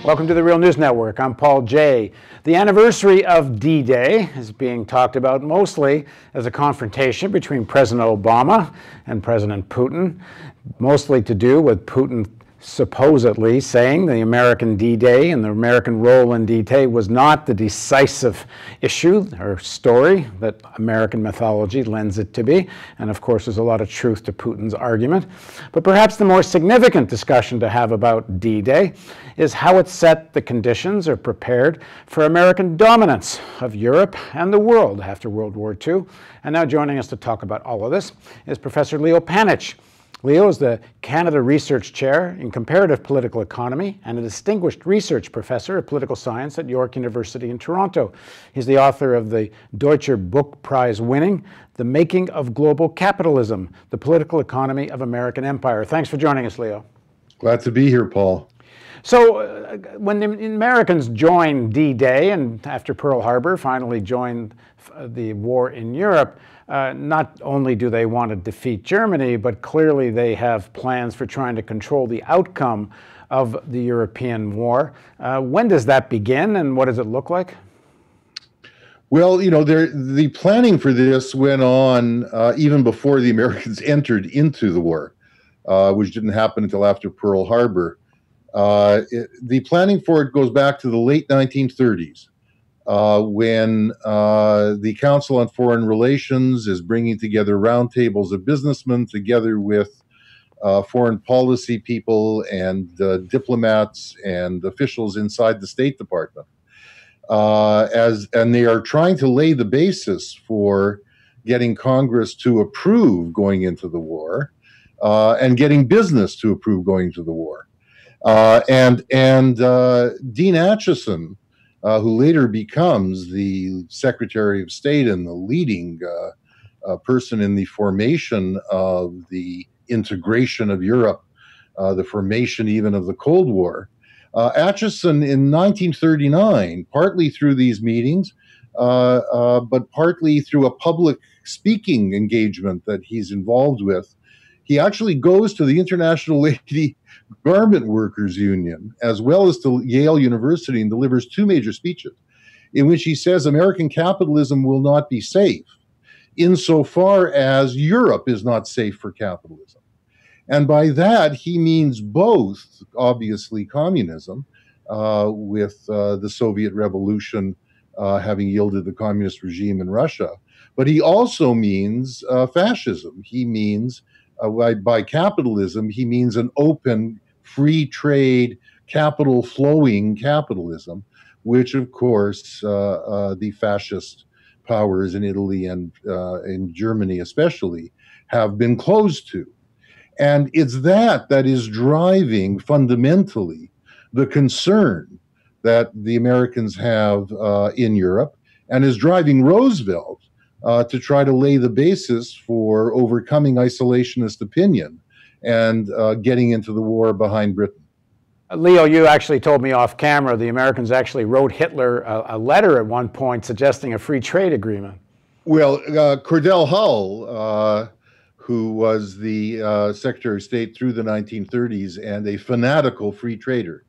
Welcome to the Real News Network. I'm Paul Jay. The anniversary of D-Day is being talked about mostly as a confrontation between President Obama and President Putin, mostly to do with Putin supposedly saying the American D-Day and the American role in D-Day was not the decisive issue or story that American mythology lends it to be. And of course, there's a lot of truth to Putin's argument. But perhaps the more significant discussion to have about D-Day is how it set the conditions or prepared for American dominance of Europe and the world after World War II. And now joining us to talk about all of this is Professor Leo Panitch. Leo is the Canada Research Chair in Comparative Political Economy and a distinguished research professor of political science at York University in Toronto. He's the author of the Deutscher Book Prize winning The Making of Global Capitalism, the Political Economy of American Empire. Thanks for joining us, Leo. Glad to be here, Paul. So when the Americans joined D-Day and after Pearl Harbor finally joined the war in Europe, not only do they want to defeat Germany, but clearly they have plans for trying to control the outcome of the European war. When does that begin and what does it look like? Well, you know, the planning for this went on even before the Americans entered into the war, which didn't happen until after Pearl Harbor. The planning for it goes back to the late 1930s. When the Council on Foreign Relations is bringing together roundtables of businessmen together with foreign policy people and diplomats and officials inside the State Department. And they are trying to lay the basis for getting Congress to approve going into the war and getting business to approve going to the war. And Dean Acheson, who later becomes the Secretary of State and the leading person in the formation of the integration of Europe, the formation even of the Cold War. Acheson in 1939, partly through these meetings, but partly through a public speaking engagement that he's involved with, he actually goes to the International Lady Garment Workers Union, as well as to Yale University, and delivers two major speeches in which he says American capitalism will not be safe insofar as Europe is not safe for capitalism. And by that, he means both, obviously, communism, with the Soviet Revolution having yielded the communist regime in Russia, but he also means fascism. He means by capitalism, he means an open, free trade, capital flowing capitalism, which, of course, the fascist powers in Italy and in Germany especially have been closed to. And it's that is driving fundamentally the concern that the Americans have in Europe and is driving Roosevelt to try to lay the basis for overcoming isolationist opinion and getting into the war behind Britain. Leo, you actually told me off camera the Americans actually wrote Hitler a letter at one point suggesting a free trade agreement. Well, Cordell Hull, who was the Secretary of State through the 1930s and a fanatical free trader,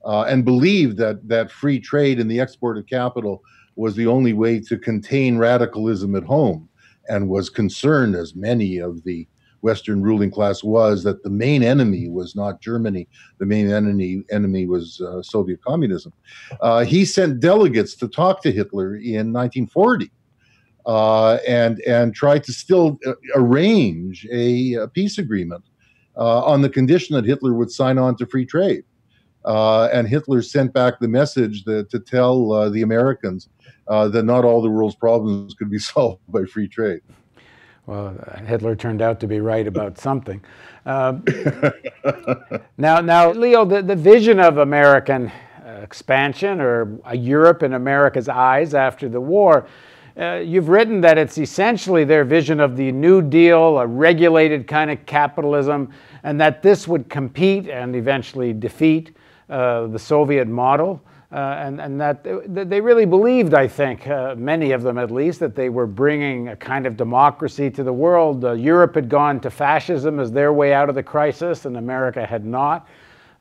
and believed that free trade and the export of capital was the only way to contain radicalism at home, and was concerned, as many of the Western ruling class was, that the main enemy was not Germany, the main enemy was Soviet communism. He sent delegates to talk to Hitler in 1940 and tried to still arrange a peace agreement on the condition that Hitler would sign on to free trade. And Hitler sent back the message to tell the Americans that not all the world's problems could be solved by free trade. Well, Hitler turned out to be right about something. Now, Leo, the vision of American expansion, or a Europe in America's eyes after the war, you've written that it's essentially their vision of the New Deal, a regulated kind of capitalism, and that this would compete and eventually defeat the Soviet model. And that they really believed, I think, many of them at least, that they were bringing a kind of democracy to the world. Europe had gone to fascism as their way out of the crisis, and America had not.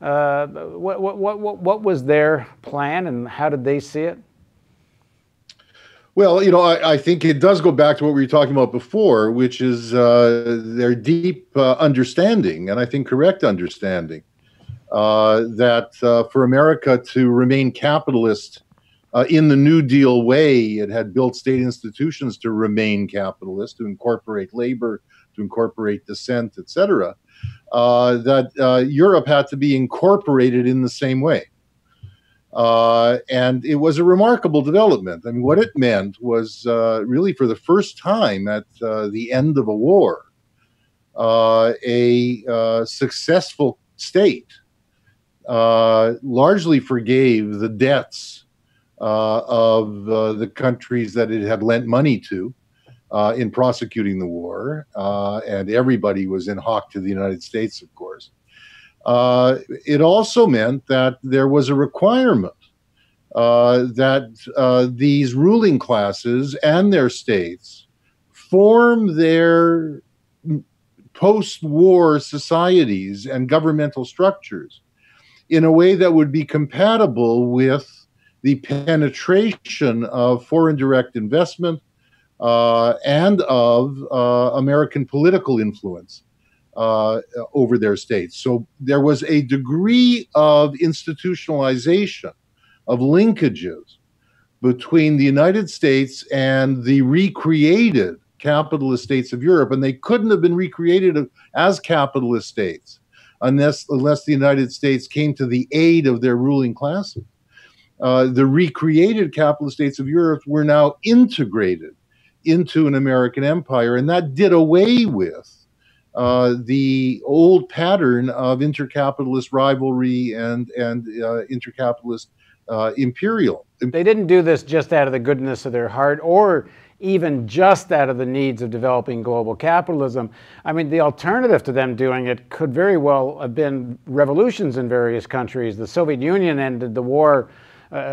What was their plan, and how did they see it? Well, I think it does go back to what we were talking about before, which is their deep understanding, and I think correct understanding, that for America to remain capitalist in the New Deal way, it had built state institutions to remain capitalist, to incorporate labor, to incorporate dissent, etc. That Europe had to be incorporated in the same way. And it was a remarkable development. I mean, what it meant was really for the first time at the end of a war, a successful state largely forgave the debts of the countries that it had lent money to in prosecuting the war. And everybody was in hock to the United States, of course. It also meant that there was a requirement that these ruling classes and their states form their post-war societies and governmental structures in a way that would be compatible with the penetration of foreign direct investment and of American political influence over their states. So there was a degree of institutionalization, of linkages between the United States and the recreated capitalist states of Europe, and they couldn't have been recreated as capitalist states unless the United States came to the aid of their ruling classes. The recreated capitalist states of Europe were now integrated into an American empire, and that did away with the old pattern of intercapitalist rivalry and intercapitalist imperial. They didn't do this just out of the goodness of their heart or even just out of the needs of developing global capitalism. I mean, the alternative to them doing it could very well have been revolutions in various countries. The Soviet Union ended the war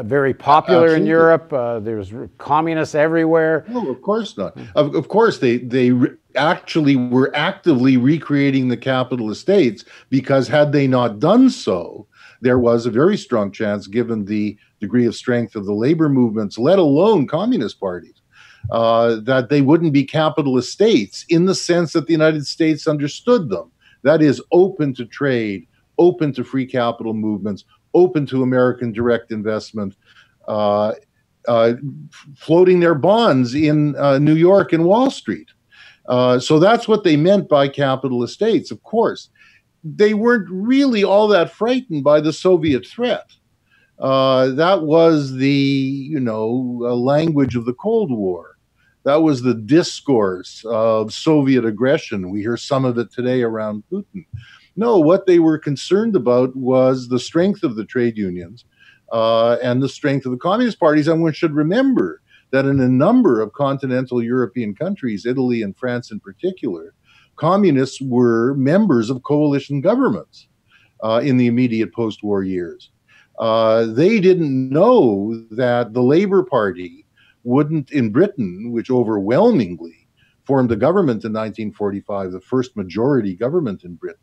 very popular Absolutely. in Europe. There's communists everywhere. No, of course not. Of course, they actually were actively recreating the capitalist states, because had they not done so, there was a very strong chance, given the degree of strength of the labor movements, let alone communist parties, that they wouldn't be capitalist states in the sense that the United States understood them. That is, open to trade, open to free capital movements, open to American direct investment, floating their bonds in New York and Wall Street. So that's what they meant by capitalist states. Of course, they weren't really all that frightened by the Soviet threat. That was the, language of the Cold War. That was the discourse of Soviet aggression. We hear some of it today around Putin. No, what they were concerned about was the strength of the trade unions and the strength of the communist parties. And one should remember that in a number of continental European countries, Italy and France in particular, communists were members of coalition governments in the immediate post-war years. They didn't know that the Labour Party wouldn't, in Britain, which overwhelmingly formed a government in 1945, the first majority government in Britain,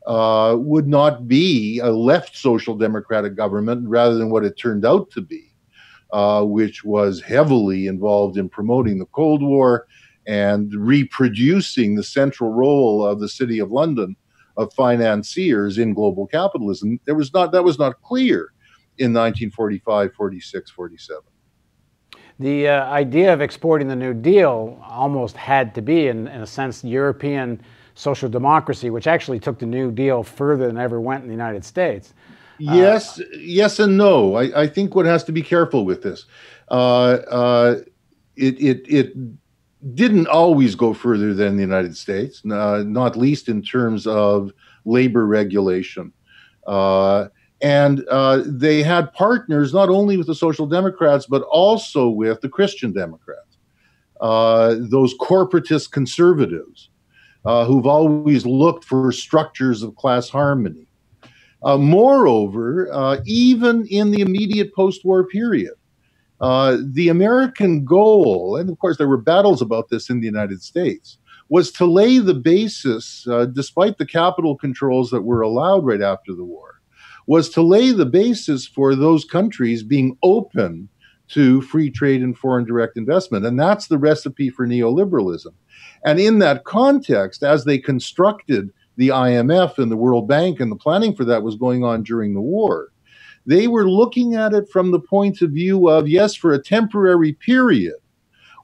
would not be a left social democratic government rather than what it turned out to be, which was heavily involved in promoting the Cold War and reproducing the central role of the City of London of financiers in global capitalism. That was not clear in 1945, 46, 47. The idea of exporting the New Deal almost had to be, in a sense, European social democracy, which actually took the New Deal further than ever went in the United States. Yes and no. I think one has to be careful with this. It didn't always go further than the United States, not least in terms of labor regulation. And they had partners not only with the Social Democrats, but also with the Christian Democrats, those corporatist conservatives who've always looked for structures of class harmony. Moreover, even in the immediate post-war period, the American goal, and of course there were battles about this in the United States, was to lay the basis, despite the capital controls that were allowed right after the war, was to lay the basis for those countries being open to free trade and foreign direct investment. And that's the recipe for neoliberalism. And in that context, as they constructed the IMF and the World Bank, and the planning for that was going on during the war, they were looking at it from the point of view of, yes, for a temporary period,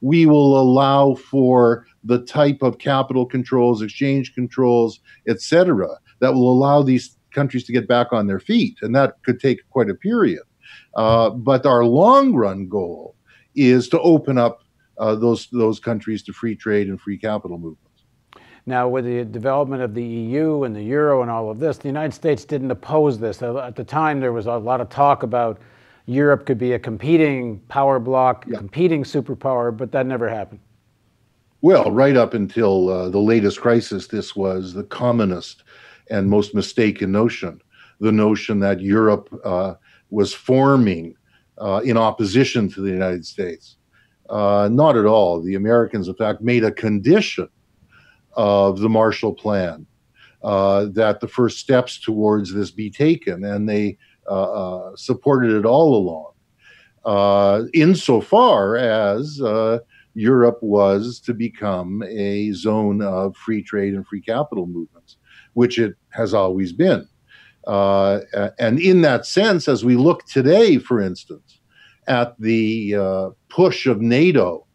we will allow for the type of capital controls, exchange controls, etc., that will allow these countries to get back on their feet. And that could take quite a period. But our long run goal is to open up those countries to free trade and free capital movements. Now, with the development of the EU and the euro and all of this, the United States didn't oppose this. At the time, there was a lot of talk about Europe could be a competing power bloc, competing superpower, but that never happened. Well, right up until the latest crisis, this was the commonest and most mistaken notion, the notion that Europe was forming in opposition to the United States. Not at all. The Americans, in fact, made a condition of the Marshall Plan that the first steps towards this be taken, and they supported it all along, insofar as Europe was to become a zone of free trade and free capital movements, which it has always been. And in that sense, as we look today, for instance, at the push of NATO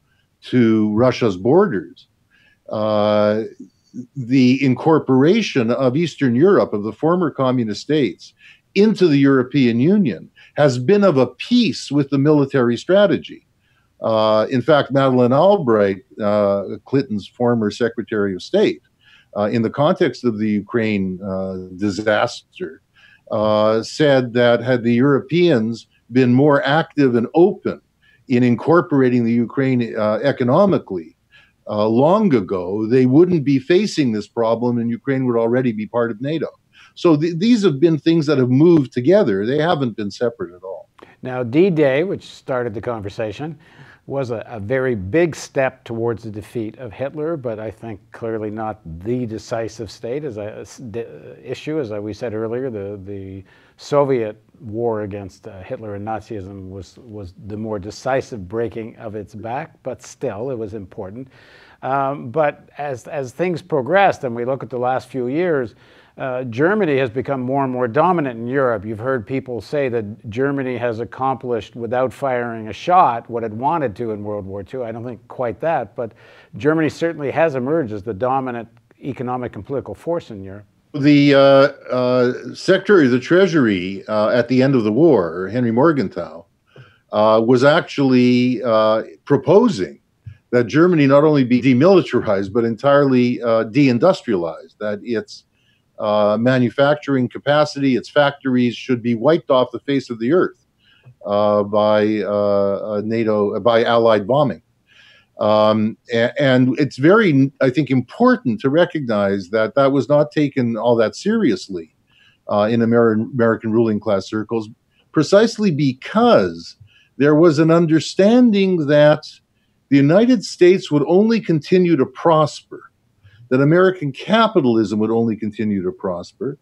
to Russia's borders, the incorporation of Eastern Europe, of the former communist states, into the European Union has been of a piece with the military strategy. In fact, Madeleine Albright, Clinton's former Secretary of State, in the context of the Ukraine disaster, said that had the Europeans been more active and open in incorporating the Ukraine economically long ago, they wouldn't be facing this problem, and Ukraine would already be part of NATO. So these have been things that have moved together. They haven't been separate at all. Now, D-Day, which started the conversation, was a very big step towards the defeat of Hitler, but I think clearly not the decisive issue. As we said earlier, the Soviet war against Hitler and Nazism was the more decisive breaking of its back, but still it was important. But as things progressed, and we look at the last few years, Germany has become more and more dominant in Europe. You've heard people say that Germany has accomplished, without firing a shot, what it wanted to in World War II. I don't think quite that, but Germany certainly has emerged as the dominant economic and political force in Europe. The Secretary of the Treasury at the end of the war, Henry Morgenthau, was actually proposing that Germany not only be demilitarized, but entirely deindustrialized, that its manufacturing capacity, its factories should be wiped off the face of the earth by NATO, by Allied bombing. And it's very, I think, important to recognize that that was not taken all that seriously in American ruling class circles, precisely because there was an understanding that the United States would only continue to prosper, that American capitalism would only continue to prosper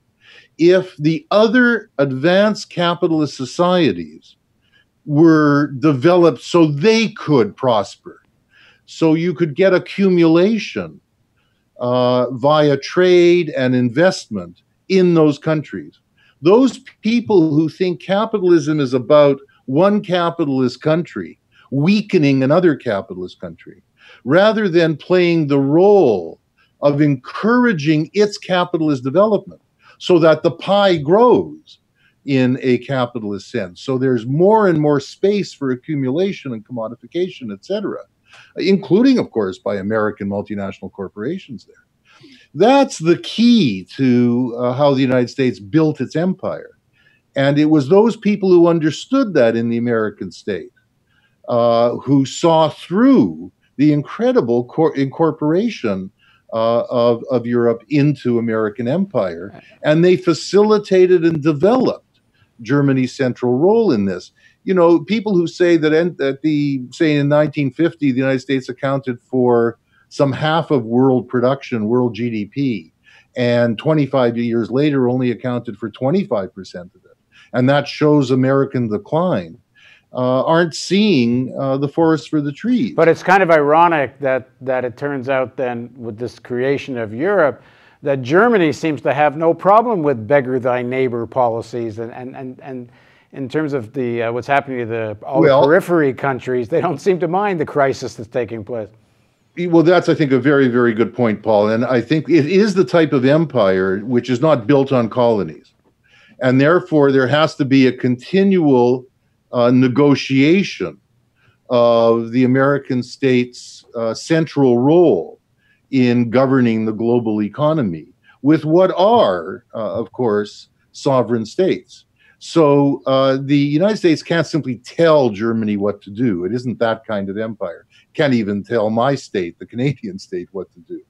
if the other advanced capitalist societies were developed so they could prosper. So you could get accumulation via trade and investment in those countries. Those people who think capitalism is about one capitalist country weakening another capitalist country, rather than playing the role of encouraging its capitalist development so that the pie grows in a capitalist sense. So there's more and more space for accumulation and commodification, et cetera, including, of course, by American multinational corporations there. That's the key to how the United States built its empire. And it was those people who understood that in the American state who saw through the incredible incorporation of Europe into American empire, and they facilitated and developed Germany's central role in this. You know, people who say that in 1950, the United States accounted for some half of world production, world GDP, and 25 years later only accounted for 25% of it. and that shows American decline, aren't seeing the forest for the trees. But it's kind of ironic that it turns out then with this creation of Europe that Germany seems to have no problem with beggar thy neighbor policies, and in terms of the what's happening to the periphery countries, they don't seem to mind the crisis that's taking place. Well, that's, I think, a very, very good point, Paul. And I think it is the type of empire which is not built on colonies. And therefore, there has to be a continual negotiation of the American state's central role in governing the global economy with what are, of course, sovereign states. So the United States can't simply tell Germany what to do. It isn't that kind of empire. Can't even tell my state, the Canadian state, what to do.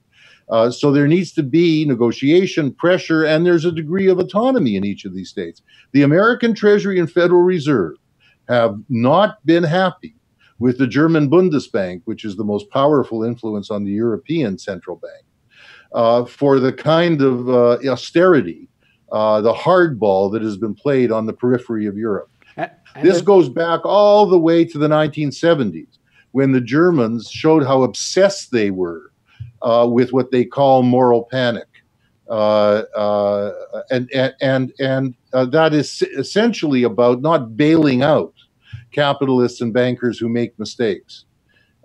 So there needs to be negotiation, pressure, and there's a degree of autonomy in each of these states. The American Treasury and Federal Reserve have not been happy with the German Bundesbank, which is the most powerful influence on the European Central Bank, for the kind of austerity, the hardball that has been played on the periphery of Europe. This goes back all the way to the 1970s, when the Germans showed how obsessed they were with what they call moral panic. And that is essentially about not bailing out capitalists and bankers who make mistakes.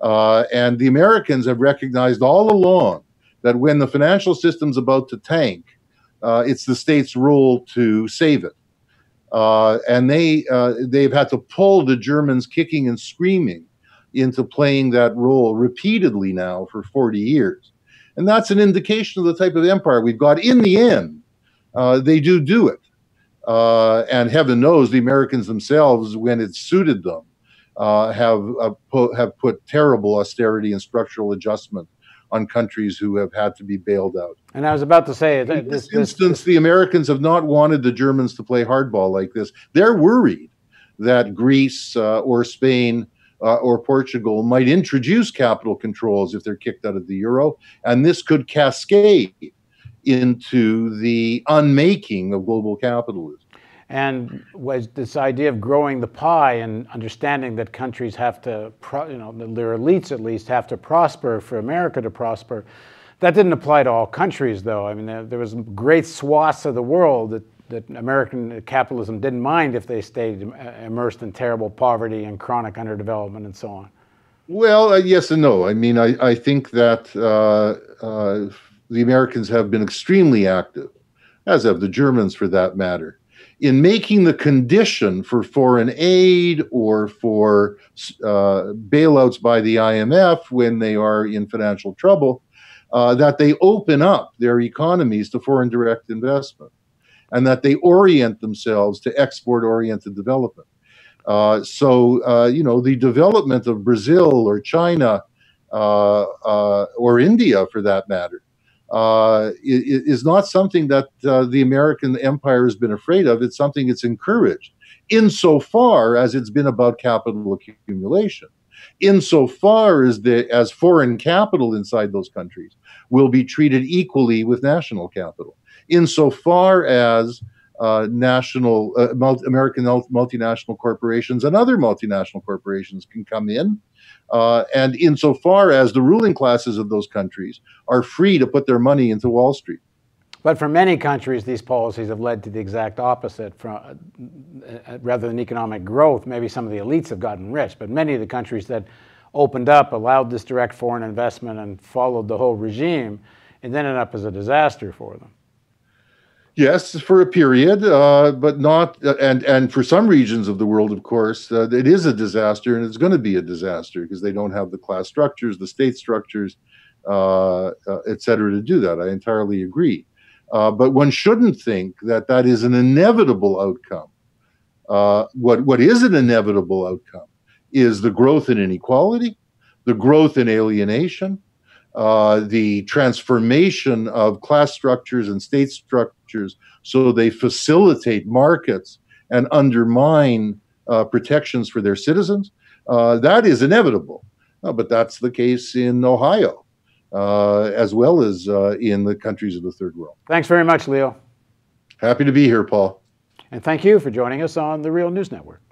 And the Americans have recognized all along that when the financial system's about to tank, it's the state's role to save it. And they've had to pull the Germans kicking and screaming into playing that role repeatedly now for 40 years. And that's an indication of the type of empire we've got. In the end, they do it. And heaven knows the Americans themselves, when it suited them, have put terrible austerity and structural adjustment on countries who have had to be bailed out. And I was about to say, in this instance, the Americans have not wanted the Germans to play hardball like this. They're worried that Greece or Spain or Portugal might introduce capital controls if they're kicked out of the euro, and this could cascade into the unmaking of global capitalism. And was this idea of growing the pie and understanding that countries have to, their elites at least, have to prosper for America to prosper. That didn't apply to all countries, though. I mean, there was great swaths of the world that American capitalism didn't mind if they stayed immersed in terrible poverty and chronic underdevelopment and so on. Well, yes and no. I mean, I think that the Americans have been extremely active, as have the Germans for that matter, in making the condition for foreign aid or for bailouts by the IMF when they are in financial trouble, that they open up their economies to foreign direct investment and that they orient themselves to export-oriented development. So the development of Brazil or China or India, for that matter, is not something that the American empire has been afraid of. It's something it's encouraged, insofar as it's been about capital accumulation, insofar as foreign capital inside those countries will be treated equally with national capital, insofar as American multinational corporations and other multinational corporations can come in, and insofar as the ruling classes of those countries are free to put their money into Wall Street. But for many countries, these policies have led to the exact opposite. Rather than economic growth, maybe some of the elites have gotten rich, but many of the countries that opened up, allowed this direct foreign investment, and followed the whole regime, it ended up as a disaster for them. Yes, for a period, but not, and for some regions of the world, of course, it is a disaster, and it's going to be a disaster because they don't have the class structures, the state structures, et cetera, to do that. I entirely agree. But one shouldn't think that that is an inevitable outcome. What is an inevitable outcome is the growth in inequality, the growth in alienation, the transformation of class structures and state structures so they facilitate markets and undermine protections for their citizens. That is inevitable. But that's the case in Ohio, as well as in the countries of the third world. Thanks very much, Leo. Happy to be here, Paul. And thank you for joining us on the Real News Network.